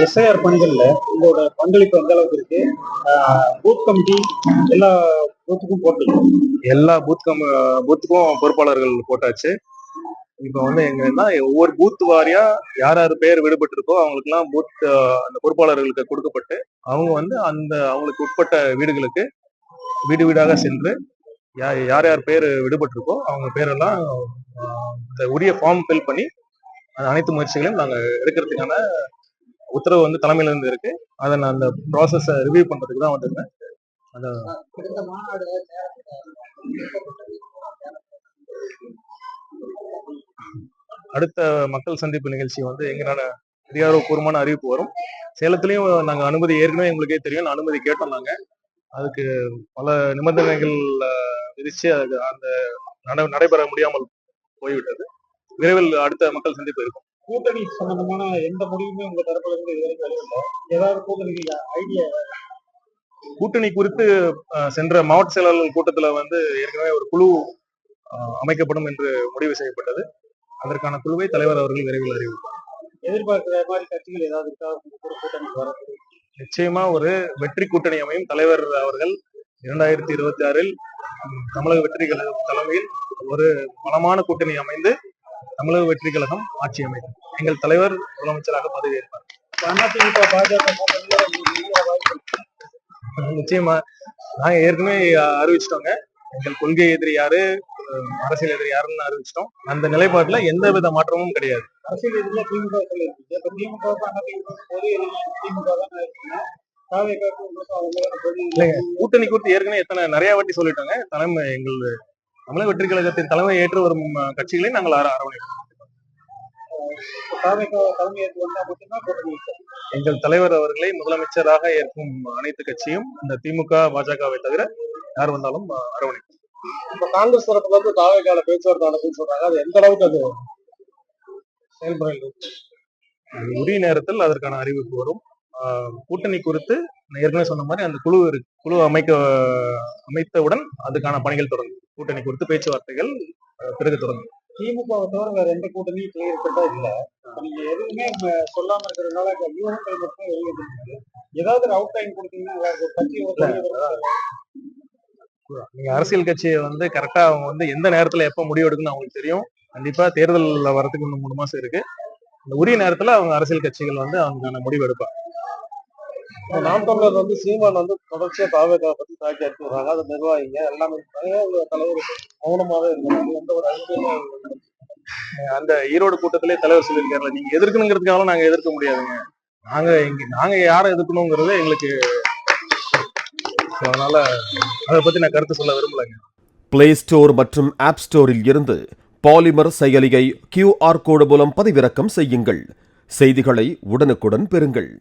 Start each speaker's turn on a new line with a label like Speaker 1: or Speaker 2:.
Speaker 1: SIR பணிகள்ல உங்களோட பங்களிப்பு எந்த அளவுக்கு இருக்கு? பூத் கமிட்டி எல்லா பூத்துக்கும் போட்டீங்க.
Speaker 2: எல்லா பூத்துக்கும் பொறுப்பாளர்கள் போட்டாச்சு. இப்ப வந்து எங்கன்னா ஒவ்வொரு பூத் வாரியா யார் யார் பேர் விடுபட்டு இருக்கோ அவங்களுக்குலாம் பூத் அந்த பொறுப்பாளர்களுக்கு கொடுக்கப்பட்டு அவங்க வந்து அந்த அவங்களுக்கு உட்பட்ட வீடுகளுக்கு வீடு வீடாக சென்று யார் யார் பேர் விடுபட்டு இருக்கோ அவங்க பேரெல்லாம் இந்த உரிய ஃபார்ம் ஃபில் பண்ணி அனைத்து முயற்சிகளையும் நாங்க எடுக்கிறதுக்கான உத்தரவு வந்து தலைமையில இருந்து இருக்கு. அதை நான் அந்த ப்ராசஸ் ரிவ்யூ பண்றதுக்கு தான் வந்திருந்தேன். அடுத்த மக்கள் சந்திப்பு நிகழ்ச்சி வந்து எங்களால அதிகாரப்பூர்வமான அறிவிப்பு வரும். சேலத்திலையும் நாங்க அனுமதி ஏற்கனவே எங்களுக்கே தெரியும், அனுமதி கேட்டோம். நாங்க அதுக்கு பல நிபந்தனைகள் விதிச்சு அதுக்கு அந்த நடைபெற முடியாமல் போய்விட்டது. விரைவில் அடுத்த மக்கள் சந்திப்பு இருக்கும்.
Speaker 1: கூட்டணி சம்பந்தமான எந்த முடிவுமே உங்க தரப்புல இருந்து இதுவரைக்கும் ஏதாவது கூட்டணிக்கு ஐடியா?
Speaker 2: கூட்டணி குறித்து சென்ற மாவட்ட செயலாளர்கள் கூட்டத்துல வந்து ஏற்கனவே ஒரு குழு அமைக்கப்படும் என்று முடிவு செய்யப்பட்டது. அதற்கான குழுவை தலைவர் அவர்கள் விரைவில் அறிவிப்பார்.
Speaker 1: எதிர்பார்க்கிற மாதிரி கட்சிகள் ஏதாவது கூட்டணி வர?
Speaker 2: நிச்சயமா ஒரு வெற்றி கூட்டணி அமையும். தலைவர் அவர்கள் 2026 தமிழக வெற்றி கழகம் தலைமையில் ஒரு பலமான கூட்டணி அமைந்து தமிழக வெற்றி கழகம் ஆட்சி அமைக்கும். எங்கள் தலைவர் முதலமைச்சராக பதவியேற்பார். நிச்சயமா நாங்க ஏற்கனவே அறிவிச்சிட்டோங்க. எங்கள் கொள்கை எதிரி யாரு, அரசியல் எதிரி யாருன்னு அறிவிச்சிட்டோம். அந்த நிலைப்பாட்டுல எந்த வித மாற்றமும் கிடையாது.
Speaker 1: அரசியல் எதிரியா திமுக
Speaker 2: கூட்டணி குறித்து ஏற்கனவே நிறைய வாட்டி சொல்லிட்டோங்க. தலைமை எங்கள் தமிழக வெற்றி கழகத்தின் தலைமை ஏற்று வரும் கட்சிகளை நாங்கள் அரவணைப்போம். எங்கள் தலைவர் அவர்களை முதலமைச்சராக ஏற்கும் அனைத்து கட்சியும் இந்த திமுக பாஜகவை தவிர யார் வந்தாலும் அரவணைக்கும்.
Speaker 1: இப்ப காங்கிரஸ் தரப்புல இருந்து தாவேக்கால பேச்சுவார்த்தை நடக்குன்னு சொல்றாங்க. அது எந்த அளவுக்கு அது செயல்முறை?
Speaker 2: உரிய நேரத்தில் அதற்கான அறிவிப்பு வரும். கூட்டணி குறித்து ஏற்கனவே சொன்ன மாதிரி அந்த குழு அமைத்தவுடன் அதுக்கான பணிகள் தொடங்கும். கூட்டணி குறித்து பேச்சுவார்த்தைகள் பிறகு தொடங்கும்.
Speaker 1: திமுகவை தவிர வேற எந்த கூட்டணியும் கிளியர் இல்ல. நீங்க எதுவுமே சொல்லாம இருக்கிறதுனால யூகங்கள் மட்டும் வெளியிட்டு ஏதாவது ஒரு அவுட் லைன் கொடுத்தீங்கன்னா
Speaker 2: நீங்க அரசியல் கட்சியை வந்து கரெக்டா அவங்க வந்து எந்த நேரத்துல எப்ப முடிவு எடுக்கணும்னு அவங்களுக்கு தெரியும். கண்டிப்பா தேர்தல் வரதுக்கு இன்னும் 3 மாசம் இருக்கு. இந்த உரிய நேரத்துல அவங்க அரசியல் கட்சிகள் வந்து அவங்களுக்கான முடிவு எடுப்பாங்க.
Speaker 1: நாம் தமிழர் வந்து சீமான் வந்து தொடர்ச்சியா தாவேக்கா பத்தி தாக்கி அடிச்சு வர்றாங்க. அதை நிர்வாகிங்க எல்லாமே தலைவர் மௌனமாவே இருக்காங்க. எந்த ஒரு அறிவியலும்
Speaker 2: அந்த ஈரோடு கூட்டத்திலே தலைவர் சொல்லியிருக்காருல, நீங்க எதிர்க்கணுங்கிறதுக்காக நாங்க எதிர்க்க முடியாதுங்க. நாங்க யாரை எதிர்க்கணுங்கிறது எங்களுக்கு, அதனால அதை பத்தி நான் கருத்து சொல்ல விரும்பலைங்க.
Speaker 3: பிளே ஸ்டோர் மற்றும் ஆப் ஸ்டோரில் இருந்து பாலிமர் செயலியை QR கோடு மூலம் பதிவிறக்கம் செய்யுங்கள். செய்திகளை உடனுக்குடன் பெறுங்கள்.